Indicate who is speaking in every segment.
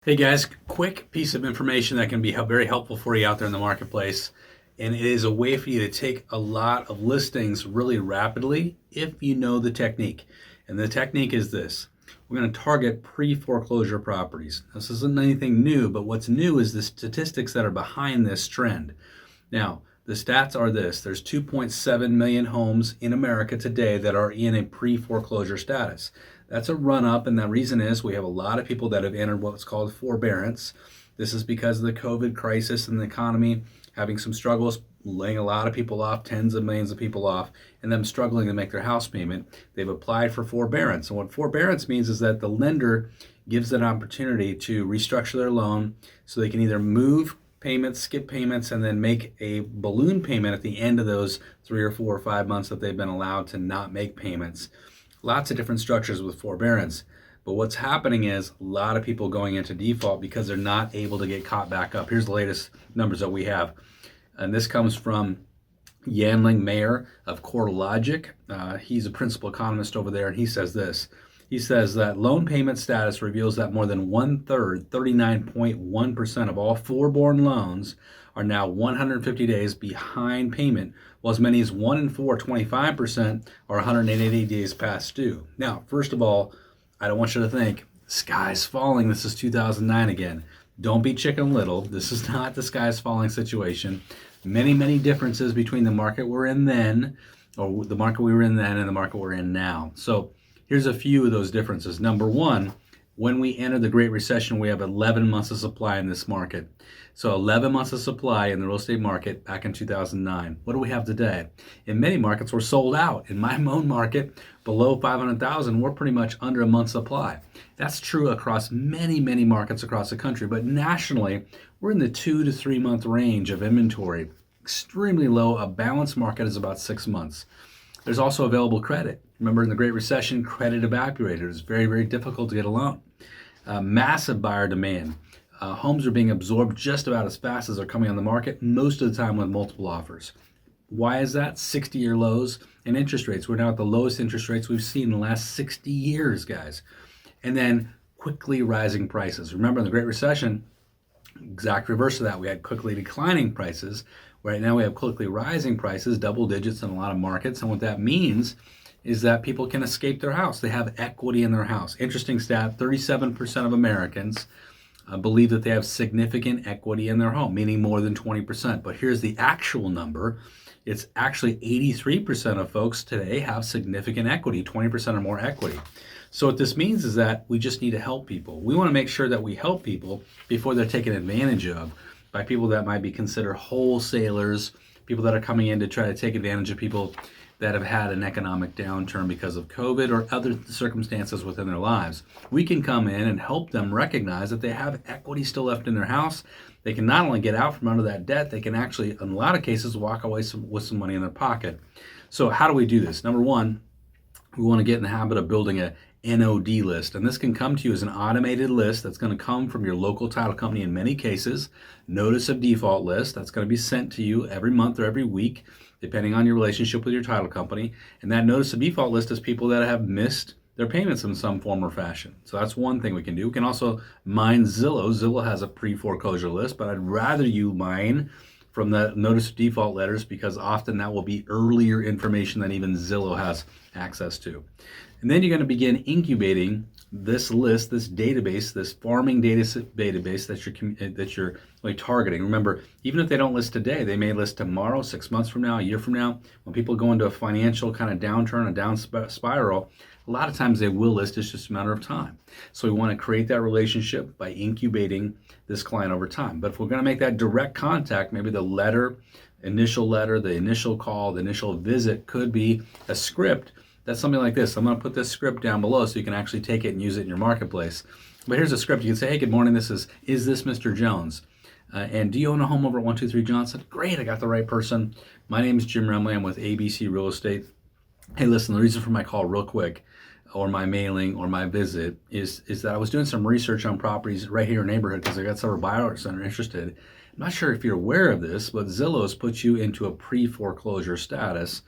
Speaker 1: Hey guys, quick piece of information that can be very helpful for you out there in the marketplace. And it is a way for you to take a lot of listings really rapidly if you know the technique. And the technique is this. We're going to target pre-foreclosure properties. This isn't anything new, but what's new is the statistics that are behind this trend. Now, the stats are this. There's 2.7 million homes in America today that are in a pre-foreclosure status. That's a run up, and the reason is we have a lot of people that have entered what's called forbearance. This is because of the COVID crisis and the economy having some struggles, laying a lot of people off, tens of millions of people off, and them struggling to make their house payment. They've applied for forbearance. And what forbearance means is that the lender gives them an opportunity to restructure their loan so they can either move payments, skip payments, and then make a balloon payment at the end of those 3 or 4 or 5 months that they've been allowed to not make payments. Lots of different structures with forbearance. But what's happening is a lot of people going into default because they're not able to get caught back up. Here's the latest numbers that we have. And this comes from Yanling Mayer of CoreLogic. He's a principal economist over there, and he says this. He says that loan payment status reveals that more than 1/3, 39.1% of all forborne loans are now 150 days behind payment, while as many as 1 in 4, 25%, are 180 days past due. Now, first of all, I don't want you to think, sky's falling, this is 2009 again. Don't be Chicken Little. This is not the sky's falling situation. Many, many differences between the market we're in then, or the market we were in then, and the market we're in now. So here's a few of those differences. Number one, when we entered the Great Recession, we have 11 months of supply in this market. So 11 months of supply in the real estate market back in 2009. What do we have today? In many markets, we're sold out. In my own market, below 500,000, we're pretty much under a month's supply. That's true across many, many markets across the country. But nationally, we're in the 2 to 3 month range of inventory. Extremely low. A balanced market is about 6 months. There's also available credit. Remember, in the Great Recession, credit evaporated. It was very, very difficult to get a loan. Massive buyer demand. Homes are being absorbed just about as fast as they're coming on the market, most of the time with multiple offers. Why is that? 60-year lows in interest rates. We're now at the lowest interest rates we've seen in the last 60 years, guys. And then quickly rising prices. Remember, in the Great Recession, exact reverse of that. We had quickly declining prices. Right now we have quickly rising prices, double digits in a lot of markets. And what that means is that people can escape their house. They have equity in their house. Interesting stat, 37% of Americans believe that they have significant equity in their home, meaning more than 20%. But here's the actual number. It's actually 83% of folks today have significant equity, 20% or more equity. So what this means is that we just need to help people. We want to make sure that we help people before they're taken advantage of by people that might be considered wholesalers, people that are coming in to try to take advantage of people that have had an economic downturn because of COVID or other circumstances within their lives. We can come in and help them recognize that they have equity still left in their house. They can not only get out from under that debt, they can actually, in a lot of cases, walk away with some money in their pocket. So how do we do this? Number one, we want to get in the habit of building a NOD list. And this can come to you as an automated list that's going to come from your local title company in many cases. Notice of default list that's going to be sent to you every month or every week, depending on your relationship with your title company. And that notice of default list is people that have missed their payments in some form or fashion. So that's one thing we can do. We can also mine Zillow. Zillow has a pre-foreclosure list, but I'd rather you mine from the notice of default letters because often that will be earlier information than even Zillow has access to. And then you're going to begin incubating this list, this database, this farming database that you're like targeting. Remember, even if they don't list today, they may list tomorrow, 6 months from now, a year from now. When people go into a financial kind of downturn, a down spiral, a lot of times they will list. It's just a matter of time. So we want to create that relationship by incubating this client over time. But if we're going to make that direct contact, maybe the initial letter, the initial call, the initial visit could be a script. That's something like this. I'm going to put this script down below so you can actually take it and use it in your marketplace. But here's a script. You can say, hey, good morning. Is this Mr. Jones? And do you own a home over at 123 Johnson? Great, I got the right person. My name is Jim Remley. I'm with ABC Real Estate. Hey, listen, the reason for my call real quick, or my mailing, or my visit, is that I was doing some research on properties right here in the neighborhood because I got several buyers that are interested. I'm not sure if you're aware of this, but Zillow has put you into a pre-foreclosure status.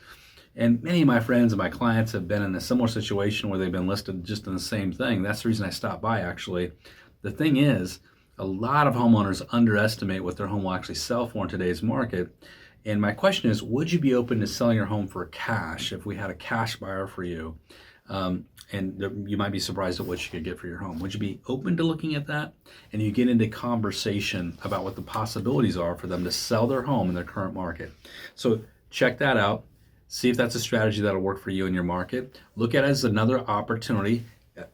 Speaker 1: And many of my friends and my clients have been in a similar situation where they've been listed just in the same thing. That's the reason I stopped by, actually, The thing is, a lot of homeowners underestimate what their home will actually sell for in today's market. And my question is, would you be open to selling your home for cash if we had a cash buyer for you? And you might be surprised at what you could get for your home. Would you be open to looking at that? And you get into conversation about what the possibilities are for them to sell their home in their current market. So check that out. See if that's a strategy that'll work for you in your market. Look at it as another opportunity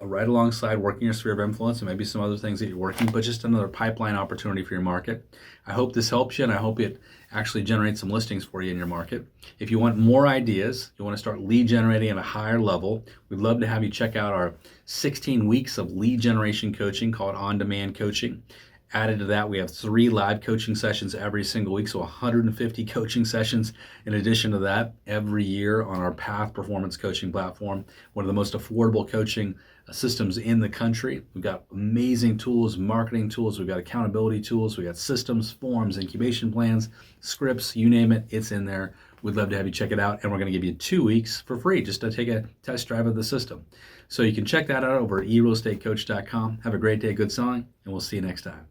Speaker 1: right alongside working your sphere of influence and maybe some other things that you're working, but just another pipeline opportunity for your market. I hope this helps you, and I hope it actually generates some listings for you in your market. If you want more ideas, you want to start lead generating at a higher level, we'd love to have you check out our 16 weeks of lead generation coaching called On-Demand Coaching. Added to that, we have 3 live coaching sessions every single week, so 150 coaching sessions in addition to that every year on our Path Performance Coaching platform, one of the most affordable coaching systems in the country. We've got amazing tools, marketing tools, we've got accountability tools, we've got systems, forms, incubation plans, scripts, you name it, it's in there. We'd love to have you check it out, and we're going to give you 2 weeks for free just to take a test drive of the system. So you can check that out over at eRealEstateCoach.com. Have a great day, good selling, and we'll see you next time.